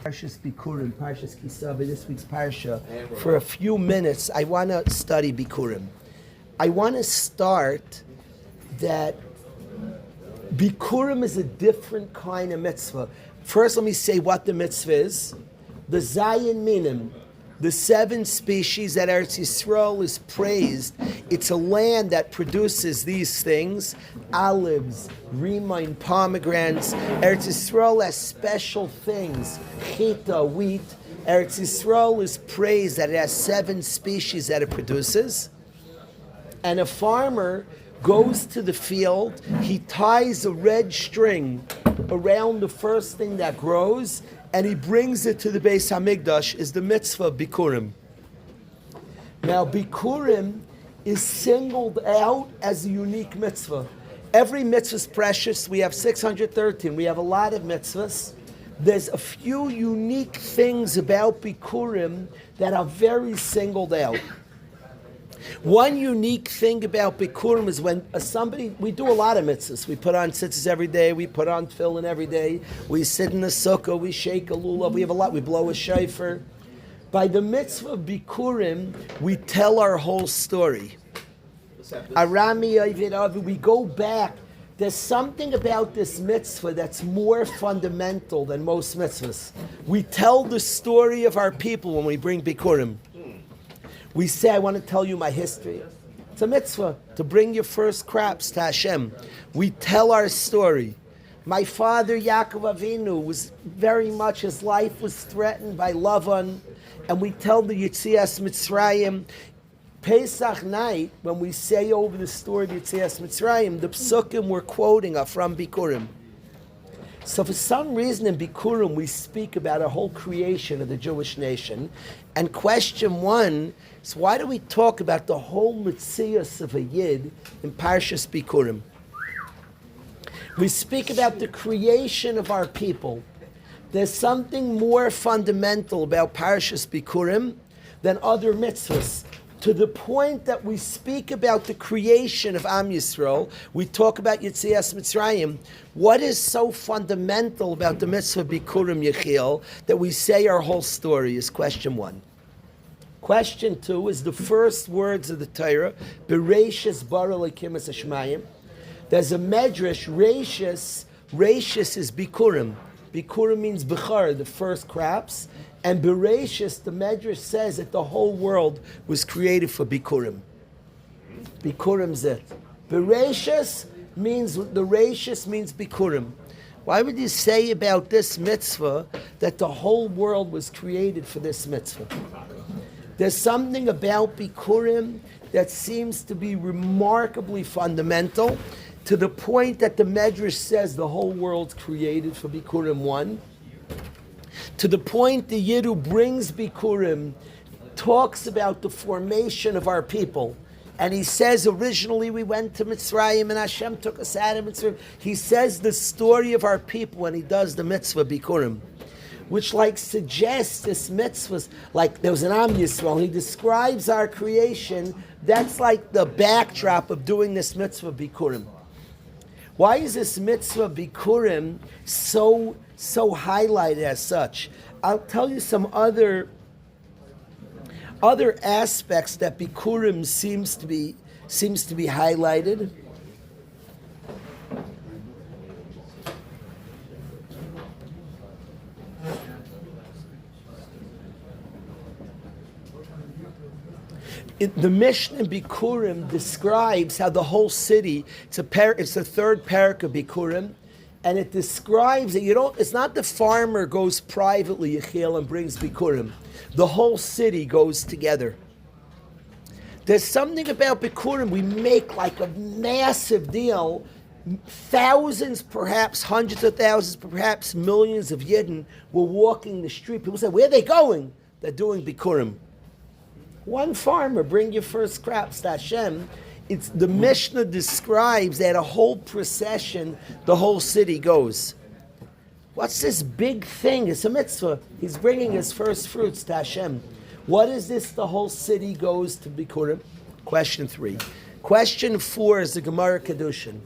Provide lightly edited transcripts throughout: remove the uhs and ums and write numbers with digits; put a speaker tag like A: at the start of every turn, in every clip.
A: Parshas Bikurim, Parshas Kisava, this week's Parsha. For a few minutes, I want to study Bikurim. I want to start that Bikurim is a different kind of mitzvah. First, let me say what the mitzvah is. The Zayin Minim, the 7 species that Eretz Yisrael is praised. It's a land that produces these things: olives, rimain, pomegranates. Eretz Yisrael has special things: chita, wheat. Eretz Yisrael is praised that it has 7 species that it produces. And a farmer goes to the field, he ties a red string around the first thing that grows, and he brings it to the Beis Hamikdash, is the mitzvah of Bikurim. Now, Bikurim is singled out as a unique mitzvah. Every mitzvah is precious. We have 613. We have a lot of mitzvahs. There's a few unique things about Bikurim that are very singled out. One unique thing about Bikurim is when we do a lot of mitzvahs. We put on tzitzis every day, we put on tefillin every day, we sit in the sukkah, we shake a lulav, we have a lot, we blow a shofar. By the mitzvah of Bikurim, we tell our whole story. We go back. There's something about this mitzvah that's more fundamental than most mitzvahs. We tell the story of our people when we bring Bikurim. We say, I want to tell you my history. It's a mitzvah to bring your first crops to Hashem. We tell our story. My father, Yaakov Avinu, was very much, his life was threatened by Lavan, and we tell the Yetzias Mitzrayim. Pesach night, when we say over the story of Yetzias Mitzrayim, the psukim we're quoting are from Bikurim. So for some reason in Bikurim we speak about a whole creation of the Jewish nation. And question 1 is, why do we talk about the whole Metzias of a Yid in Parshas Bikurim? We speak about the creation of our people. There's something more fundamental about Parshas Bikurim than other mitzvahs. To the point that we speak about the creation of Am Yisrael, we talk about Yetzias Mitzrayim. What is so fundamental about the mitzvah Bikurim Yechiel that we say our whole story is question 1. Question 2 is the first words of the Torah, Bereishis bara Elokim es Hashemayim. There's a medrash, Reishis is Bikurim. Bikurim means Bechar, the first crops. And Bereishis, the medrash says that the whole world was created for Bikurim. Bikurim's it. Bereishis means, the Reishis means Bikurim. Why would you say about this mitzvah that the whole world was created for this mitzvah? There's something about Bikurim that seems to be remarkably fundamental, to the point that the medrash says the whole world's created for Bikurim 1. To the point the Yid who brings Bikurim talks about the formation of our people. And he says, originally we went to Mitzrayim and Hashem took us out of Mitzrayim. He says the story of our people when he does the mitzvah Bikurim, which suggests this mitzvah, there was an Am Yisrael. He describes our creation. That's like the backdrop of doing this mitzvah Bikurim. Why is this mitzvah Bikurim so highlighted as such? I'll tell you some other aspects that Bikurim seems to be highlighted. The Mishnah in Bikurim describes how the whole city, it's the 3rd parak of Bikurim, and it describes that it's not the farmer goes privately, Yechiel, and brings Bikurim. The whole city goes together. There's something about Bikurim, we make like a massive deal. Thousands, perhaps hundreds of thousands, perhaps millions of Yidden were walking the street. People say, where are they going? They're doing Bikurim. One farmer, bring your first crops to Hashem. The Mishnah describes that a whole procession, the whole city goes. What's this big thing? It's a mitzvah. He's bringing his first fruits to Hashem. What is this? The whole city goes to Bikurim. Question 3. Question 4 is the Gemara Kedushin.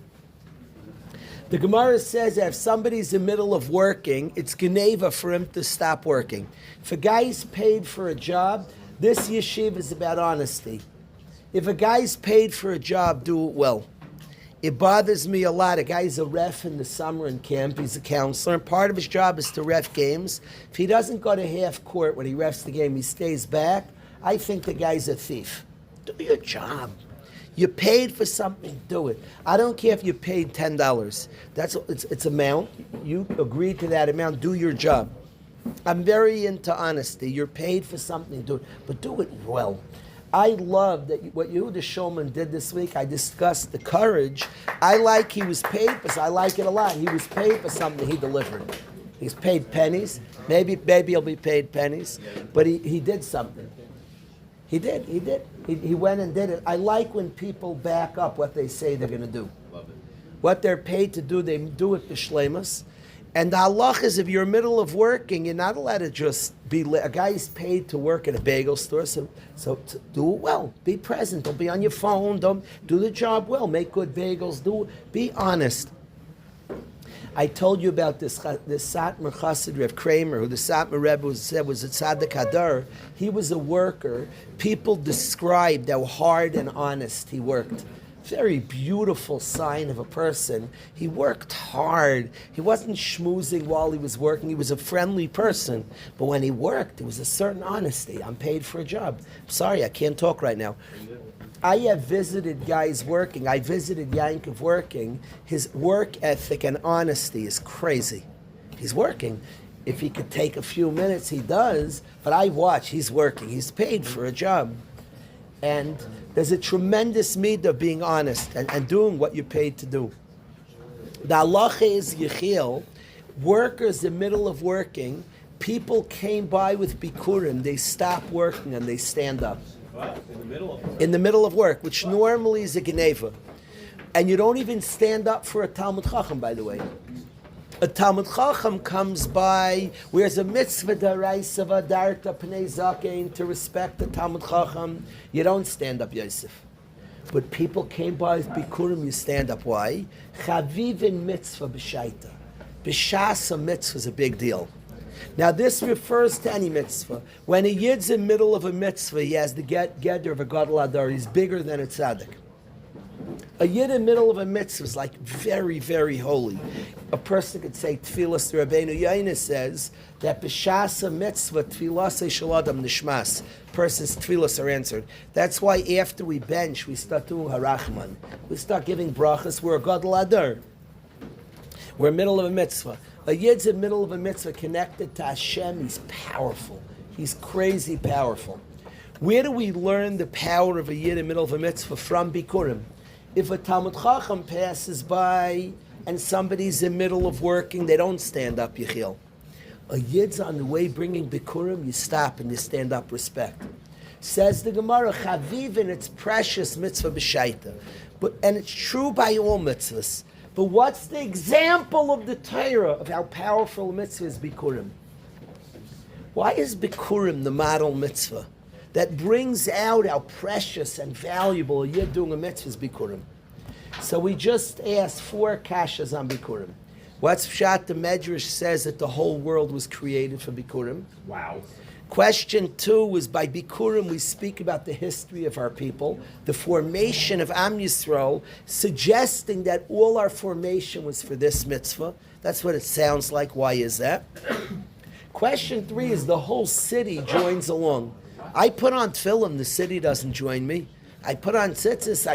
A: The Gemara says that if somebody's in the middle of working, it's geneva for him to stop working. If a guy's paid for a job, this yeshiva is about honesty. If a guy's paid for a job, do it well. It bothers me a lot. A guy's a ref in the summer in camp. He's a counselor, and part of his job is to ref games. If he doesn't go to half court when he refs the game, he stays back. I think the guy's a thief. Do your job. You paid for something, do it. I don't care if you paid $10. It's amount. You agreed to that amount. Do your job. I'm very into honesty. You're paid for something, do it, but do it well. I love that what Yehuda Shulman did this week. I discussed the courage. I like he was paid for. I like it a lot. He was paid for something. He delivered. He's paid pennies. Maybe he'll be paid pennies, but he did something. He did. He went and did it. I like when people back up what they say they're going to do.
B: Love it.
A: What they're paid to do, they do it b'shleimus. And the halach is if you're in the middle of working, you're not allowed to just be... A guy's paid to work at a bagel store, so do it well. Be present. Don't be on your phone. Don't do the job well. Make good bagels. Be honest. I told you about this Satmar Chassid Rev Kramer, who the Satmar Rebbe said was a tzaddik hadar. He was a worker. People described how hard and honest he worked. Very beautiful sign of a person. He worked hard. He wasn't schmoozing while he was working. He was a friendly person. But when he worked, there was a certain honesty. I'm paid for a job. Sorry, I can't talk right now. I have visited guys working. I visited Yankov working. His work ethic and honesty is crazy. He's working. If he could take a few minutes, he does. But I watch. He's working. He's paid for a job. And there's a tremendous need of being honest and doing what you're paid to do. The halacha is yichil. Workers in the middle of working, people came by with bikurim. They stop working and they stand up.
B: Wow,
A: in the middle of work, which normally is a geneva. And you don't even stand up for a Talmud Chacham, by the way. A Talmud Chacham comes by, wears a mitzvah d'oraisa v'adarta pnei zakein to respect the Talmud Chacham. You don't stand up, Yosef. But people came by with bikurim, you stand up. Why? Chavivin mitzvah b'shaita. B'shasa mitzvah is a big deal. Now this refers to any mitzvah. When a yid's in the middle of a mitzvah, he has the geder of a gadol adar. He's bigger than a tzaddik. A yid in the middle of a mitzvah is like very, very holy. A person could say tefillas. The Rabbeinu Yaina says that b'shasa mitzvah tefillas shaladam nishmas. Person's tefillas are answered. That's why after we bench, we start doing harachman. We start giving brachas. We're a gadol adar. We're in the middle of a mitzvah. A yid's in the middle of a mitzvah connected to Hashem. He's powerful. He's crazy powerful. Where do we learn the power of a yid in the middle of a mitzvah? From bikurim. If a Talmud Chacham passes by and somebody's in the middle of working, they don't stand up, Yechiel. A yid's on the way bringing bikurim, you stop and you stand up, respect. Says the Gemara, Chavivin, it's precious mitzvah b'shaita. And it's true by all mitzvahs. But what's the example of the Torah of how powerful a mitzvah is bikurim? Why is bikurim the model mitzvah that brings out how precious and valuable a yid doing a mitzvah is bikurim? So we just asked 4 kashas on bikurim. What's pshat? The Medrash says that the whole world was created for bikurim.
B: Wow.
A: Question 2 was by bikurim we speak about the history of our people, the formation of Am Yisrael, suggesting that all our formation was for this mitzvah. That's what it sounds like. Why is that? Question 3 is the whole city joins along. I put on tefillin, the city doesn't join me. I put on tzitzis.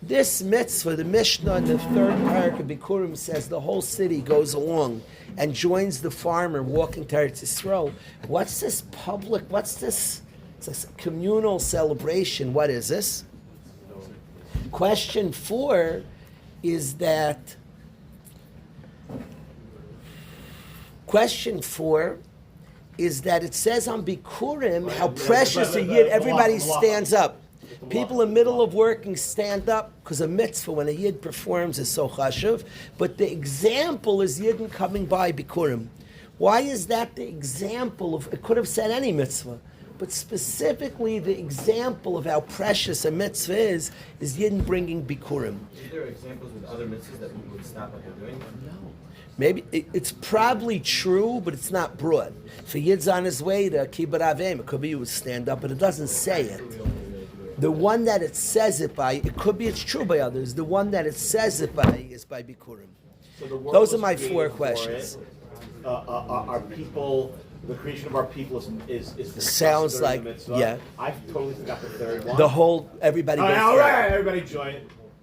A: This mitzvah, the Mishnah in the 3rd parak of Bikurim says the whole city goes along and joins the farmer walking to Eretz Yisrael. What's this public, what's this? It's a communal celebration. What is this? Question 4 is that, it says on Bikurim how precious a yid, everybody stands up. People in the middle of working stand up because a mitzvah when a yid performs is so chashuv. But the example is yidden coming by bikurim. Why is that the example of? It could have said any mitzvah. But specifically, the example of how precious a mitzvah is Yidden bringing Bikurim.
B: Is there examples with other mitzvahs that people would stop what they're doing?
A: No. Maybe it's probably true, but it's not broad. For Yid's on his way to Kibbut Avim, it could be he would stand up, but it doesn't say it. The one that it says it by, it could be it's true by others. The one that it says it by is by Bikurim.
B: So
A: those are my 4 questions.
B: Are people, the creation of our people is the
A: sounds like, yeah.
B: I totally forgot the third one.
A: The whole, everybody goes
B: all right, everybody join.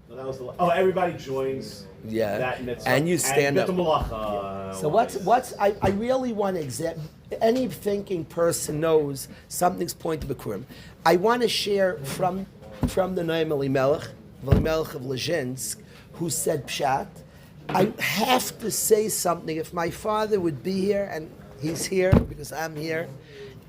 B: So that was everybody joins.
A: Yeah,
B: that mitzvah,
A: and you stand up.
B: So
A: what's I really want to examine. Any thinking person knows something's pointed to Bikurim. I want to share from the Noam Elimelech of Lezhinsk, who said Pshat. I have to say something. If my father would be here, and he's here because I'm here,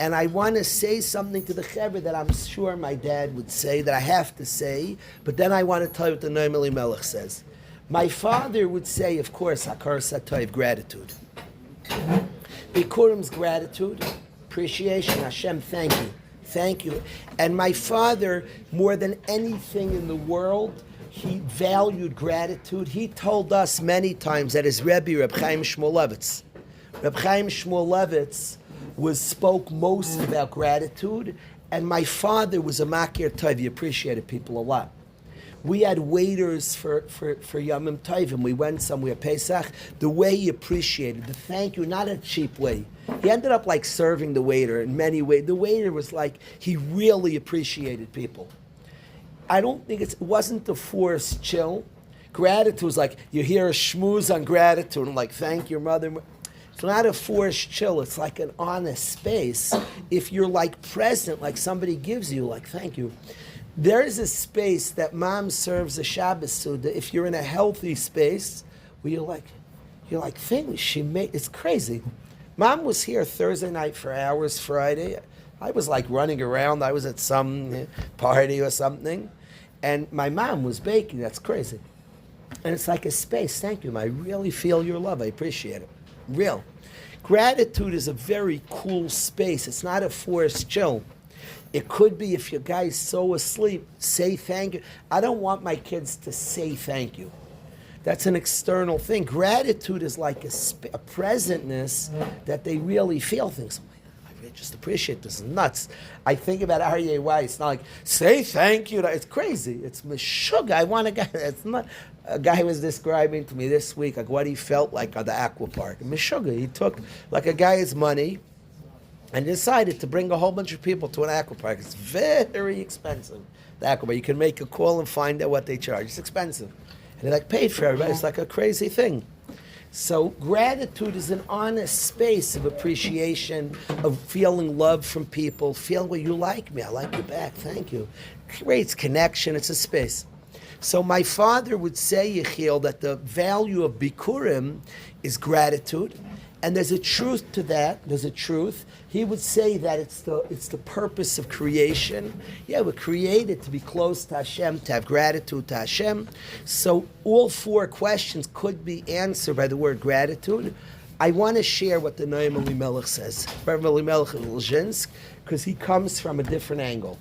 A: and I want to say something to the Chevra that I'm sure my dad would say, that I have to say, but then I want to tell you what the Noam Elimelech says. My father would say, of course, Hakar Satoiv, gratitude. Bikurim's gratitude, appreciation, Hashem, thank you. Thank you. And my father, more than anything in the world, he valued gratitude. He told us many times that his Rebbe, Reb Chaim Shmulevitz. Reb Chaim Shmulevitz spoke most about gratitude, and my father was a Makir Tov. He appreciated people a lot. We had waiters for Yamim Tovim. We went somewhere, Pesach, the way he appreciated, the thank you, not a cheap way. He ended up like serving the waiter in many ways. The waiter was like, he really appreciated people. I don't think it wasn't the forced chill. Gratitude was like, you hear a schmooze on gratitude, and like, thank your mother. It's not a forced chill, it's like an honest space. If you're like present, like somebody gives you, like, thank you. There is a space that mom serves a Shabbos Suda. If you're in a healthy space, where you're like, things she made, it's crazy. Mom was here Thursday night for hours, Friday. I was like running around. I was at some party or something. And my mom was baking. That's crazy. And it's like a space. Thank you. I really feel your love. I appreciate it. Real. Gratitude is a very cool space. It's not a forced chill. It could be if your guy's so asleep, say thank you. I don't want my kids to say thank you. That's an external thing. Gratitude is like a presentness that they really feel things. I just appreciate this. It's nuts. I think about Aryeh Weiss. It's not like, say thank you. It's crazy. It's meshuggah. I want a guy. It's not. A guy was describing to me this week like what he felt like at the aqua park. Meshuggah. He took like a guy's money and decided to bring a whole bunch of people to an aqua park. It's very expensive, the aqua park. You can make a call and find out what they charge. It's expensive. And they like paid for everybody. It's like a crazy thing. So gratitude is an honest space of appreciation, of feeling love from people, feeling, well, you like me, I like you back, thank you. Creates connection, it's a space. So my father would say, Yechiel, that the value of Bikurim is gratitude. And there's a truth to that. There's a truth. He would say that it's the purpose of creation. Yeah, we're created to be close to Hashem, to have gratitude to Hashem. So all 4 questions could be answered by the word gratitude. I want to share what the Noam Elimelech says, Rabbi Elimelech of Lezhinsk, because he comes from a different angle.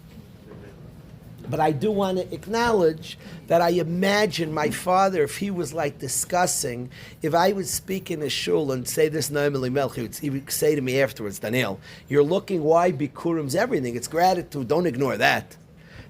A: But I do want to acknowledge that I imagine my father, if he was like discussing, if I would speak in a shul and say this Noam Elimelech, he would say to me afterwards, Daniel, you're looking why Bikurim's everything. It's gratitude. Don't ignore that.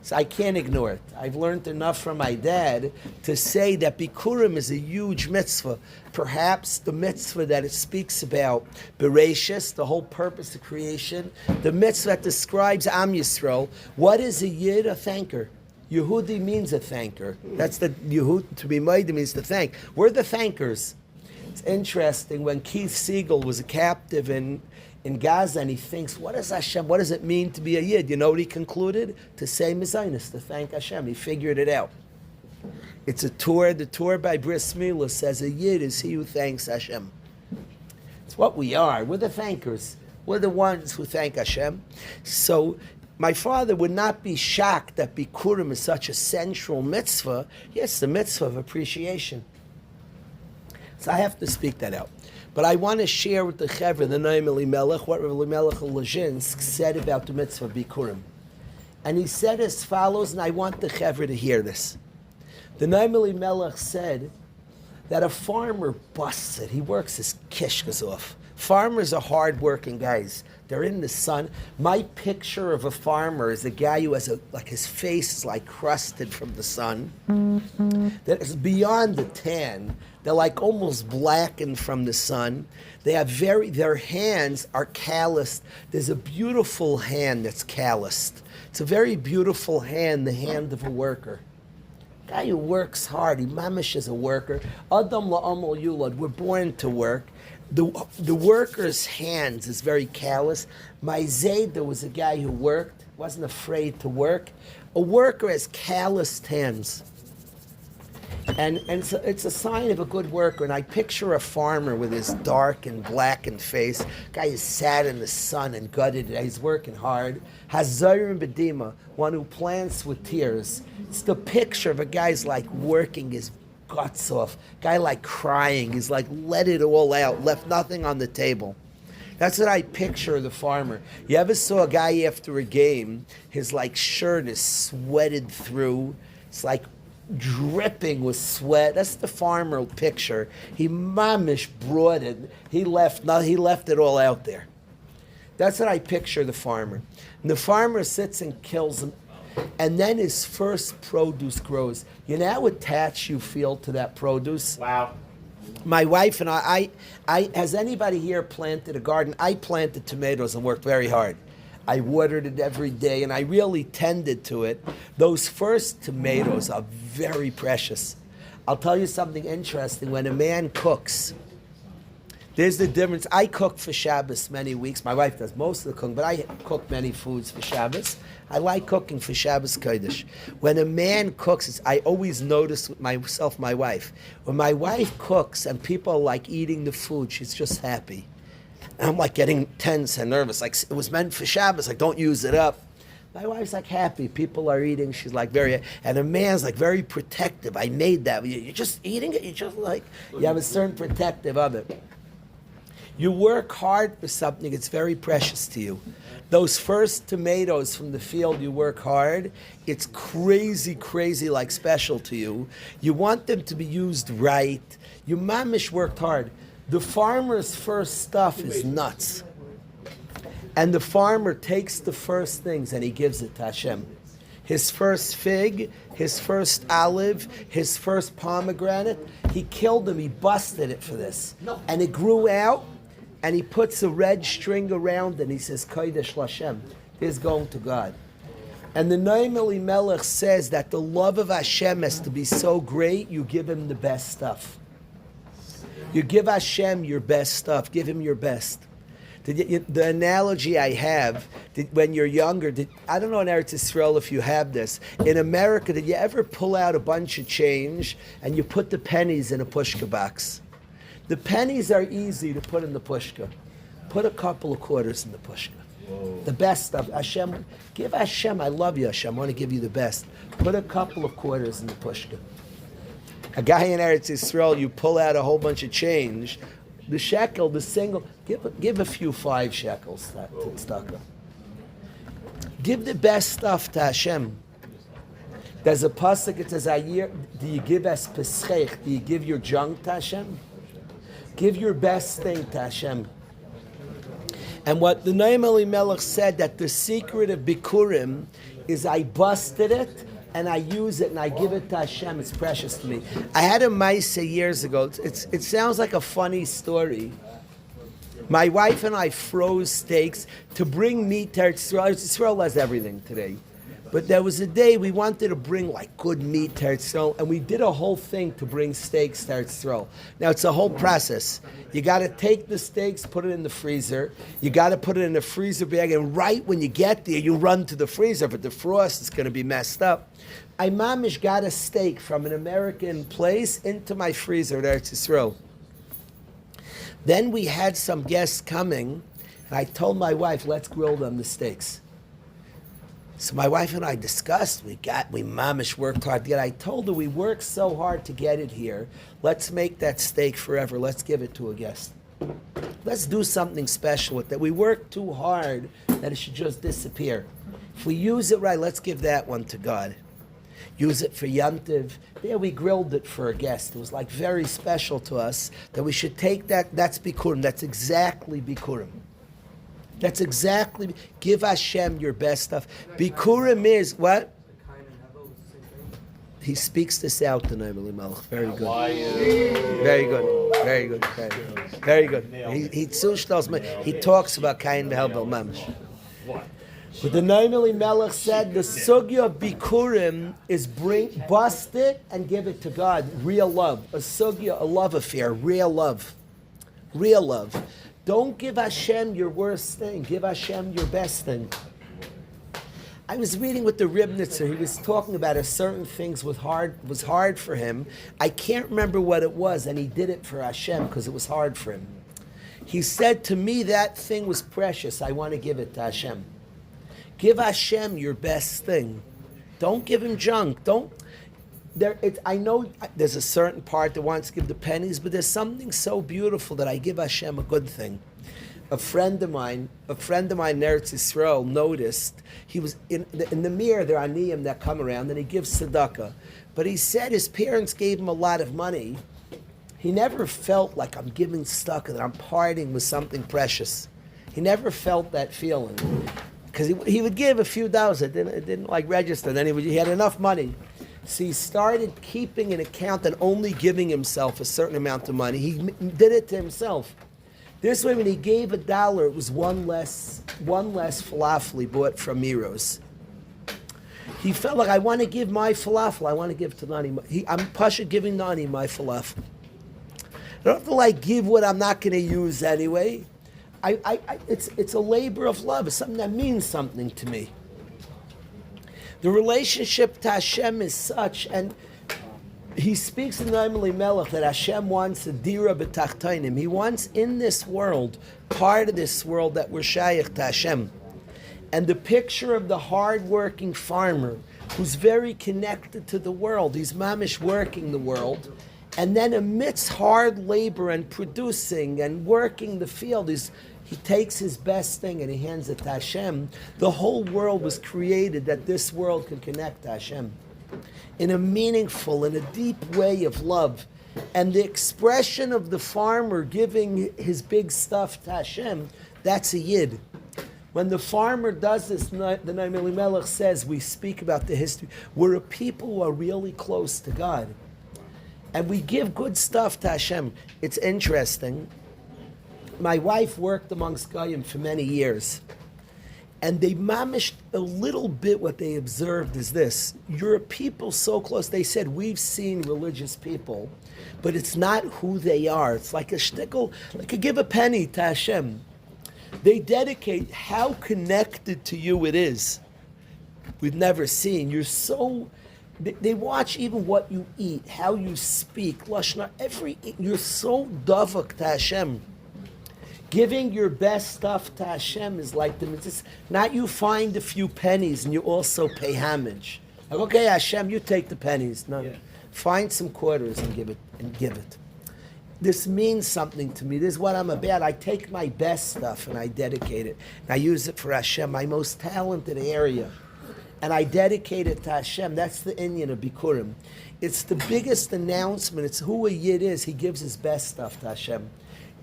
A: So I can't ignore it. I've learned enough from my dad to say that Bikurim is a huge mitzvah. Perhaps the mitzvah that it speaks about, Bereshis, the whole purpose of creation, the mitzvah that describes Am Yisrael. What is a Yid? A thanker. Yehudi means a thanker. That's the Yehud, to be made means to thank. We're the thankers. It's interesting, when Keith Siegel was a captive in Gaza, and he thinks, what is Hashem? What does it mean to be a Yid? You know what he concluded? To say Mizainis, to thank Hashem. He figured it out. It's a Torah. The Torah by Bris Milah says a Yid is he who thanks Hashem. It's what we are. We're the thankers. We're the ones who thank Hashem. So my father would not be shocked that Bikurim is such a central mitzvah. Yes, the mitzvah of appreciation. So I have to speak that out. But I want to share with the Chevra, the Noam Elimelech, what Rabbi Elimelech Lezhinsk said about the mitzvah of Bikurim. And he said as follows, and I want the Chevra to hear this. The Noam Elimelech said that a farmer busts it. He works his kishkas off. Farmers are hard-working guys. They're in the sun. My picture of a farmer is a guy who has his face is like crusted from the sun. That is beyond the tan. They're like almost blackened from the sun. They have their hands are calloused. There's a beautiful hand that's calloused. It's a very beautiful hand, the hand of a worker. Guy who works hard. He mamish is a worker. Adam la'amal yulad. We're born to work. The worker's hands is very callous. My Zayda was a guy who worked, wasn't afraid to work. A worker has calloused hands. And so it's a sign of a good worker. And I picture a farmer with his dark and blackened face. Guy is sad in the sun and gutted. He's working hard. Hazarim Bedima, one who plants with tears. It's the picture of a guy's like working his guts off. Guy like crying. He's like let it all out, left nothing on the table. That's what I picture of the farmer. You ever saw a guy after a game, his like shirt is sweated through. It's like dripping with sweat. That's the farmer picture. He mamish brought it. He left it all out there. That's what I picture the farmer. And the farmer sits and kills him. And then his first produce grows. You know how attached you feel to that produce?
B: Wow.
A: My wife and I has anybody here planted a garden? I planted tomatoes and worked very hard. I watered it every day and I really tended to it. Those first tomatoes are very precious. I'll tell you something interesting. When a man cooks, there's the difference. I cook for Shabbos many weeks. My wife does most of the cooking, but I cook many foods for Shabbos. I like cooking for Shabbos Kodesh. When a man cooks, I always notice with myself, my wife. When my wife cooks and people are like eating the food, she's just happy. And I'm like getting tense and nervous. Like it was meant for Shabbos. Like don't use it up. My wife's like happy. People are eating. She's like very, and a man's like very protective. I made that. You're just eating it. You just like, you have a certain protective of it. You work hard for something, it's very precious to you. Those first tomatoes from the field, you work hard, it's crazy, crazy like special to you. You want them to be used right. You mamish worked hard. The farmer's first stuff is nuts. And the farmer takes the first things and he gives it to Hashem. His first fig, his first olive, his first pomegranate, he killed them, he busted it for this. And it grew out, and he puts a red string around it, and he says, Kodesh Lashem, here's going to God. And the Noam Elimelech says that the love of Hashem has to be so great, you give him the best stuff. You give Hashem your best stuff, give him your best. The analogy I have, when you're younger, I don't know in Eretz Yisrael if you have this. In America, did you ever pull out a bunch of change and you put the pennies in a pushka box? The pennies are easy to put in the pushka. Put a couple of quarters in the pushka. Whoa. The best stuff. Hashem, give Hashem, I love you Hashem, I want to give you the best. Put a couple of quarters in the pushka. A guy in Eretz Yisrael, you pull out a whole bunch of change, the shekel, the single, give a few 5 shekels to tzedakah. Give the best stuff to Hashem. There's a pasuk, it says, do you give as peschech, do you give your junk to Hashem? Give your best thing to Hashem. And what the Noam Elimelech said, that the secret of Bikurim is I busted it and I use it and I give it to Hashem. It's precious to me. I had a maisa years ago. It sounds like a funny story. My wife and I froze steaks to bring meat to Eretz Yisrael. Eretz Yisrael has everything today. But there was a day we wanted to bring like good meat to Eretz Yisrael, and we did a whole thing to bring steaks to Eretz Yisrael. Now it's a whole process. You got to take the steaks, put it in the freezer. You got to put it in the freezer bag, and right when you get there, you run to the freezer, but the frost is going to be messed up. I mamish got a steak from an American place into my freezer at Eretz Yisrael. Then we had some guests coming, and I told my wife, let's grill them the steaks. So my wife and I discussed, we mamish worked hard to get it. I told her we worked so hard to get it here. Let's make that steak forever. Let's give it to a guest. Let's do something special with that. We work too hard that it should just disappear. If we use it right, let's give that one to God. Use it for Yantiv. There we grilled it for a guest. It was like very special to us that we should take that. That's Bikurim. That's exactly Bikurim. That's exactly, give Hashem your best stuff. Bikurim is, what? He speaks this out to Naimali Melech. Very good. Very good. Very good. Very good. He talks about Kain Behel Mamish. But the Naimali Melech said the sugya of Bikurim is bust it and give it to God. Real love. A sugya, a love affair. Real love. Real love. Don't give Hashem your worst thing. Give Hashem your best thing. I was reading with the Ribnitzer. He was talking about a certain things was hard for him. I can't remember what it was, and he did it for Hashem because it was hard for him. He said to me that thing was precious. I want to give it to Hashem. Give Hashem your best thing. Don't give him junk. I know there's a certain part that wants to give the pennies, but there's something so beautiful that I give Hashem a good thing. A friend of mine in Eretz Yisrael noticed he was in the mirror. There are aniyim that come around, and he gives tzedakah. But he said his parents gave him a lot of money. He never felt like I'm giving tzedakah, that I'm parting with something precious. He never felt that feeling because he would give a few dollars. It didn't like register. Then he had enough money. So he started keeping an account and only giving himself a certain amount of money. He did it to himself. This way, when he gave $1, it was one less falafel he bought from Miro's. He felt like, I want to give my falafel. I want to give to Nani. I'm Pasha giving Nani my falafel. I don't have to give what I'm not going to use anyway. It's a labor of love. It's something that means something to me. The relationship to Hashem is such, and he speaks in Naimali Melech that Hashem wants a dira b'tachtainim. He wants in this world, part of this world, that we're shayach to Hashem. And the picture of the hard-working farmer who's very connected to the world, he's mamish working the world, and then amidst hard labor and producing and working the field, he takes his best thing and he hands it to Hashem. The whole world was created that this world can connect to Hashem in a meaningful, in a deep way of love. And the expression of the farmer giving his big stuff to Hashem, that's a yid. When the farmer does this, the Naim Elimelech says, we speak about the history, we're a people who are really close to God. And we give good stuff to Hashem. It's interesting. My wife worked amongst Goyim for many years. And they mamished a little bit what they observed is this. You're a people so close. They said, we've seen religious people, but it's not who they are. It's like a shtickle, like a give a penny to Hashem. They dedicate how connected to you it is. We've never seen. You're so... They watch even what you eat, how you speak, lashna, you're so davak to Hashem. Giving your best stuff to Hashem is like the mitzvah. Not you find a few pennies and you also pay homage. Like, okay, Hashem, you take the pennies. No, yeah. Find some quarters and give it. This means something to me. This is what I'm about. I take my best stuff and I dedicate it. And I use it for Hashem, my most talented area. And I dedicate it to Hashem. That's the inyan of Bikurim. It's the biggest announcement. It's who a yid is. He gives his best stuff to Hashem.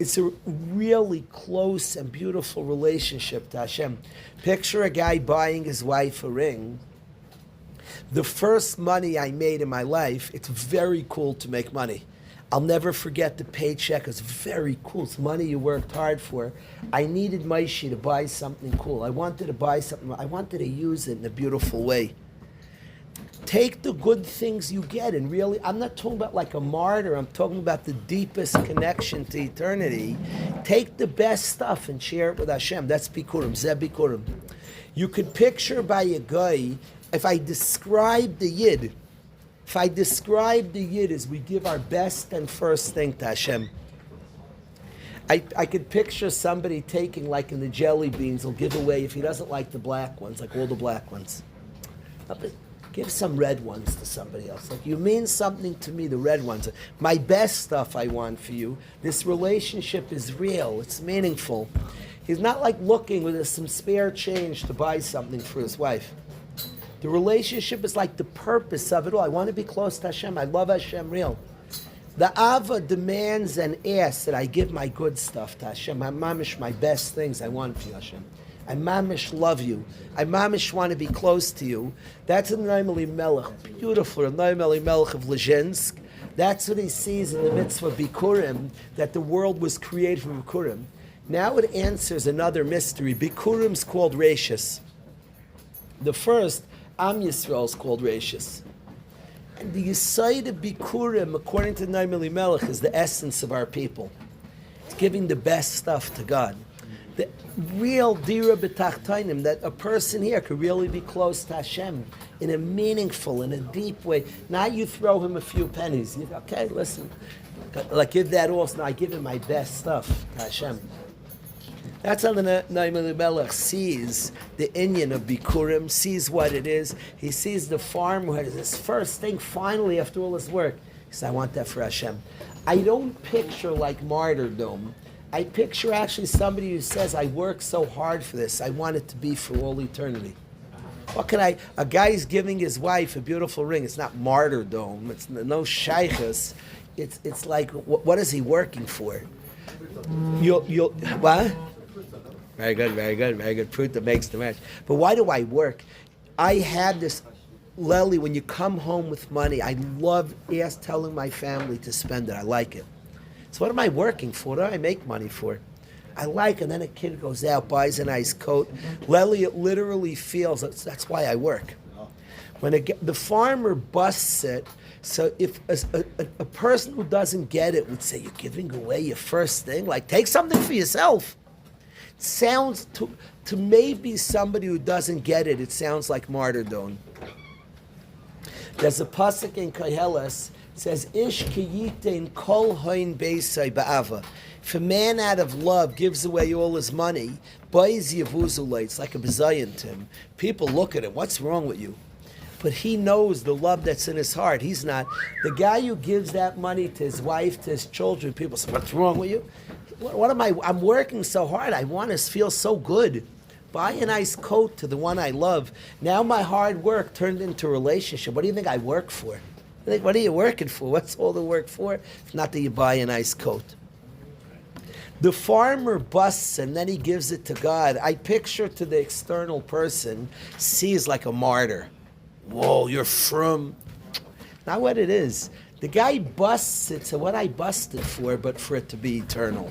A: It's a really close and beautiful relationship to Hashem. Picture a guy buying his wife a ring. The first money I made in my life, it's very cool to make money. I'll never forget the paycheck. It's very cool. It's money you worked hard for. I needed Maishi to buy something cool. I wanted to buy something. I wanted to use it in a beautiful way. Take the good things you get, and really, I'm not talking about like a martyr. I'm talking about the deepest connection to eternity. Take the best stuff and share it with Hashem. That's Bikurim, Zeh Bikurim. You could picture by a guy, if I describe the Yid as we give our best and first thing to Hashem. I could picture somebody taking, like in the jelly beans, he'll give away, if he doesn't like the black ones, like all the black ones. Give some red ones to somebody else. Like, you mean something to me, the red ones. My best stuff I want for you. This relationship is real. It's meaningful. He's not like looking with some spare change to buy something for his wife. The relationship is like the purpose of it all. I want to be close to Hashem. I love Hashem real. The Ava demands and asks that I give my good stuff to Hashem. I mamish my best things I want for you, Hashem. I mamish love you. I mamish want to be close to you. That's in Noam Elimelech, beautiful Noam Elimelech of Lezhinsk. That's what he sees in the mitzvah Bikurim, that the world was created from Bikurim. Now it answers another mystery. Bikurim's called Rashis. The first, Am Yisrael, is called Rashis. And the Yesod of Bikurim, according to Noam Elimelech, is the essence of our people. It's giving the best stuff to God. The real dira b'tachtainim, that a person here could really be close to Hashem in a meaningful, in a deep way. Not you throw him a few pennies. Okay, listen, like give that also. No, I give him my best stuff to Hashem. That's how the Noam Elimelech sees the inyan of Bikurim, sees what it is. He sees the farmer who has this first thing, finally, after all his work. He says, I want that for Hashem. I don't picture like martyrdom. I picture actually somebody who says, I work so hard for this, I want it to be for all eternity. What can a guy's giving his wife a beautiful ring. It's not martyrdom, it's no shaykhus. It's like, what is he working for? What? Very good. Fruit that makes the match. But why do I work? I had this, Lely, when you come home with money, I love telling my family to spend it. I like it. So what am I working for? What do I make money for? I like it. And then a kid goes out, buys a nice coat. Lely, it literally feels, that's why I work. When the farmer busts it, so if a person who doesn't get it would say, you're giving away your first thing? Like, take something for yourself. It sounds, to maybe somebody who doesn't get it, it sounds like martyrdom. There's a pasuk in Koheles, it says, Ish kiyitein kol hoin beisai ba'ava. If a man out of love gives away all his money, buys yavuzulay, it's like a bezayin to him. People look at him, what's wrong with you? But he knows the love that's in his heart. He's not. The guy who gives that money to his wife, to his children, people say, what's wrong with you? What am I? I'm working so hard. I want to feel so good. Buy a nice coat to the one I love. Now my hard work turned into a relationship. What do you think I work for? What are you working for? What's all the work for? It's not that you buy a nice coat. The farmer busts and then he gives it to God. I picture to the external person, sees like a martyr. Whoa, you're from. Not what it is. The guy busts it, so what I busted for, but for it to be eternal.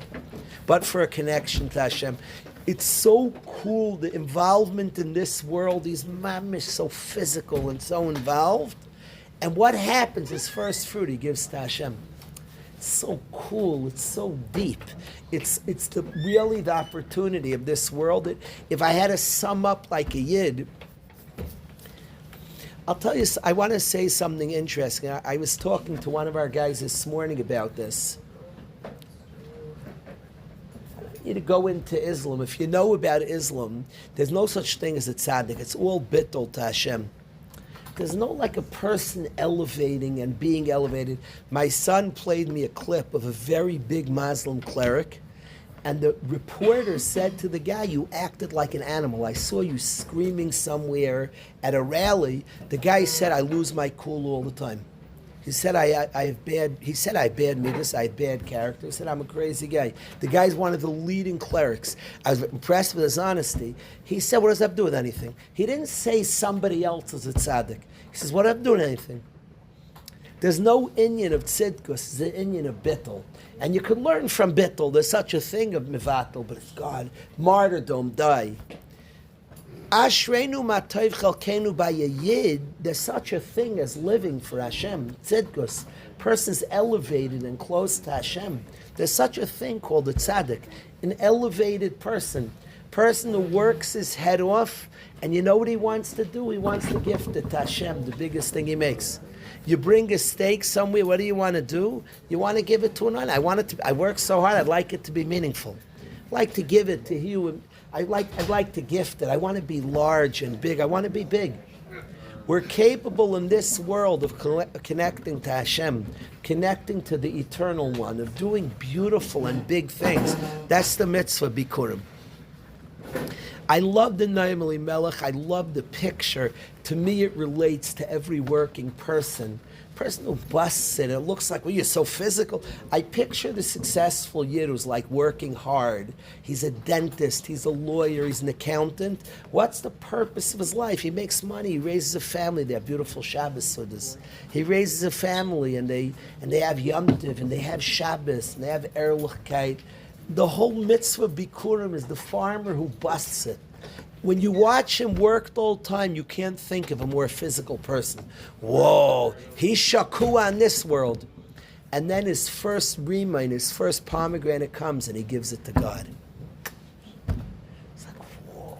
A: But for a connection to Hashem. It's so cool, the involvement in this world. These mamish so physical and so involved. And what happens, his first fruit he gives to Hashem. It's so cool, it's so deep. It's really the opportunity of this world. If I had to sum up like a yid, I'll tell you, I want to say something interesting. I was talking to one of our guys this morning about this. You to go into Islam. If you know about Islam, there's no such thing as a tzaddik. It's all bittul to Hashem. There's no like a person elevating and being elevated. My son played me a clip of a very big Muslim cleric, and the reporter said to the guy, you acted like an animal. I saw you screaming somewhere at a rally. The guy said, I lose my cool all the time. He said, I have bad midas, I have bad character. He said, I'm a crazy guy. The guy's one of the leading clerics. I was impressed with his honesty. He said, what does that have to do with anything? He didn't say somebody else is a tzaddik. He says, what does that have to do with anything? There's no inyan of tzidkus, there's the inyan of bittul. And you can learn from bittul, there's such a thing of mivatul, but it's God, martyrdom, die. Ashreinu matayv chalkenu b'yayid. There's such a thing as living for Hashem. Tzidkus, person's elevated and close to Hashem. There's such a thing called a tzaddik, an elevated person who works his head off, and you know what he wants to do? He wants to gift it to Hashem, the biggest thing he makes. You bring a steak somewhere. What do you want to do? You want to give it to another. I work so hard. I'd like it to be meaningful. I'd like to give it to you. I'd like to gift it. I want to be large and big. I want to be big. We're capable in this world of connecting to Hashem, connecting to the Eternal One, of doing beautiful and big things. That's the mitzvah Bikurim. I love the Naim Elimelech. I love the picture. To me, it relates to every working person. Person who busts it, it looks like, well, you're so physical. I picture the successful Yid who's like working hard. He's a dentist, he's a lawyer, he's an accountant. What's the purpose of his life? He makes money, he raises a family. They have beautiful Shabbos Sudas. He raises a family, and they have Yom Tov, and they have Shabbos, and they have Erlichkeit. The whole mitzvah Bikurim is the farmer who busts it. When you watch him work the whole time, you can't think of a more physical person. Whoa, he's shakua in this world. And then his first remain, his first pomegranate comes and he gives it to God. It's like, whoa.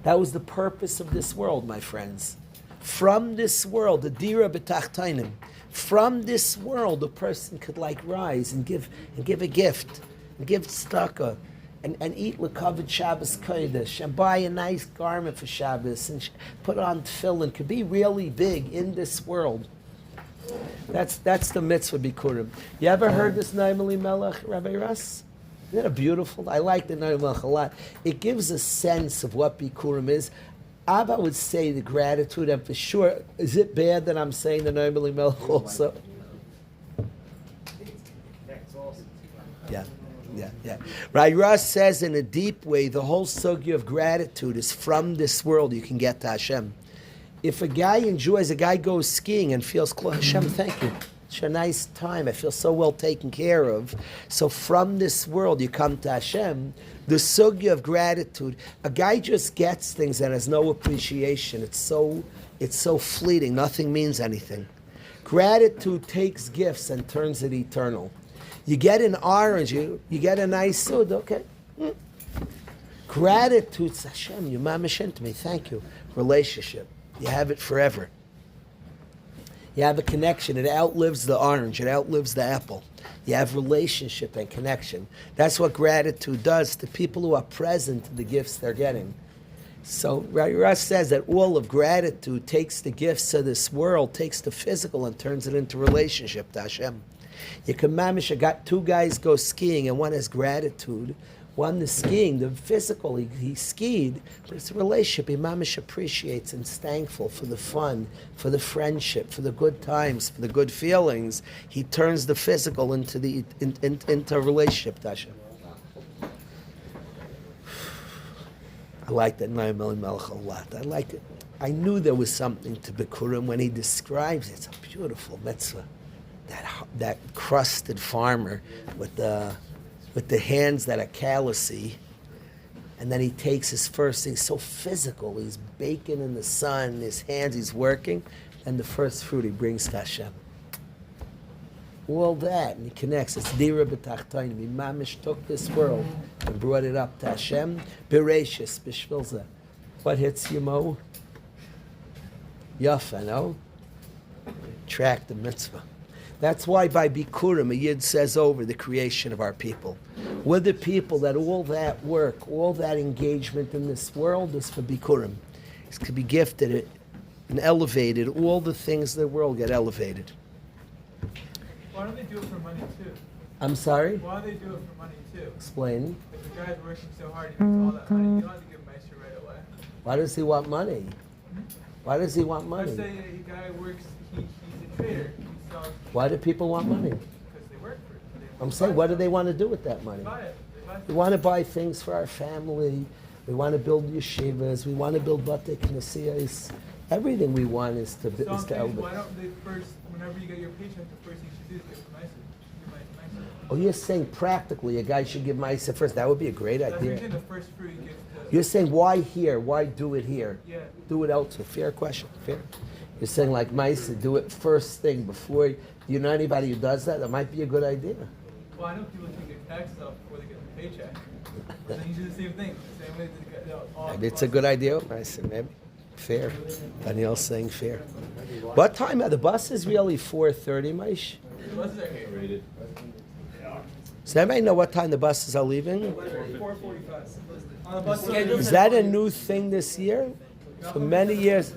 A: That was the purpose of this world, my friends. From this world, the dira b'tachtainim, from this world, a person could like rise and give a gift, and give tzedakah. And eat lekavod Shabbos Kodesh, and buy a nice garment for Shabbos, and put on tefillin. Could be really big in this world. That's the mitzvah Bikurim. You ever heard this Naim Elimelech, Rabbi Russ? Isn't that beautiful? I like the Naim Elimelech a lot. It gives a sense of what Bikurim is. Abba would say the gratitude, and for sure, is it bad that I'm saying the Naim Elimelech also? Yeah. Rabbi Russ says in a deep way, the whole sugya of gratitude is from this world you can get to Hashem. If a guy goes skiing and feels, Hashem, thank you. It's a nice time. I feel so well taken care of. So from this world you come to Hashem. The sugya of gratitude, a guy just gets things that has no appreciation. It's so fleeting. Nothing means anything. Gratitude takes gifts and turns it eternal. You get an orange, you get a nice suit, okay. Gratitude, Hashem, you mamish into me, thank you. Relationship, you have it forever. You have a connection, it outlives the orange, it outlives the apple. You have relationship and connection. That's what gratitude does to people who are present to the gifts they're getting. So Russ says that all of gratitude takes the gifts of this world, takes the physical and turns it into relationship to Hashem. You can mamish, two guys go skiing, and one has gratitude. One is skiing, the physical, he skied, but it's a relationship. He mamish appreciates and is thankful for the fun, for the friendship, for the good times, for the good feelings. He turns the physical into a relationship to Hashem. I like that Naim Elimelech a lot. I like it. I knew there was something to Bikurim when he describes it. It's a beautiful mitzvah. That crusted farmer with the hands that are callousy, and then he takes his first thing, so physical, he's baking in the sun, his hands, he's working, and the first fruit he brings to Hashem. All that, and he connects, it's dira b'tachtainim, he mamish took this world and brought it up to Hashem, bereshis, b'shvilza. What hits you, Mo? Yafa, no? Track the mitzvah. That's why by Bikurim, a Yid says over the creation of our people. We're the people that all that work, all that engagement in this world is for Bikurim. It could be gifted and elevated. All the things of the world get elevated.
C: Why don't they do it for money too?
A: I'm sorry?
C: Why do they do it for money too?
A: Explain.
C: If the guy's working so hard, he makes all that money, you don't have to give him Meister right away.
A: Why does he want money? Why does he want money?
C: Let's say a guy works, he's a trader.
A: Why do people want money?
C: Because they work for it.
A: I'm saying, what do they want to do with that money?
C: They buy it.
A: We want to buy things for our family. We want to build yeshivas. We want to build bate knesiyos. Everything we want is to
C: So I'm saying,
A: elevate.
C: why don't they first, whenever you get your paycheck, the first thing you should do is give Meister.
A: Oh, you're saying practically a guy should give Ma'aseh first. That would be a great
C: That's
A: idea.
C: usually the first fruit you give to.
A: You're saying why here? Why do it here?
C: Yeah.
A: Do it elsewhere. Fair question. Fair. You're saying like Ma'aseh, do it first thing before. Do you know anybody who does that? That might be a good idea.
C: Well, I know people take their taxes off before they get the paycheck. But then you do the same thing. The same way they get all.
A: Maybe it's a good idea. Ma'aseh, maybe. Fair. Daniel's saying fair. What time are the buses? Really 4:30, Maish?
C: The buses are here.
B: Rated.
A: Does anybody know what time the buses are leaving?
C: 4:45. On the bus
A: Is that a new thing this year? For many years.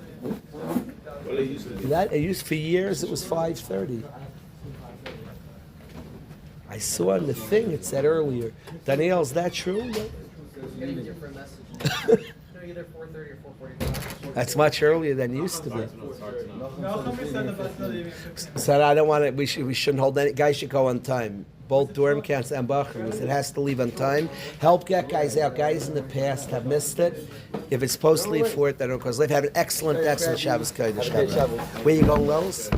B: What it used to be.
A: That it used for years. It was 5:30. I saw on the thing it said earlier. Danielle, is that true?
C: Getting a different message. Either 4:30 or 4:45.
A: That's much earlier than it used to be.
C: No, somebody said the bus not even.
A: So I don't want it. We shouldn't hold any. Guys should go on time. Both Durham camps and Bachers. It has to leave on time. Help get guys out. Guys in the past have missed it. If it's supposed to leave for it, then because they've had an excellent Shabbos Kodesh. Where you going, Lowe's?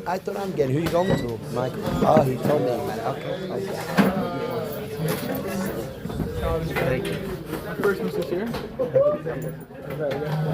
A: I thought I'm getting. Who you going to? Michael. Oh, he told me. Okay.
C: Thank you. First, Mr. Chair.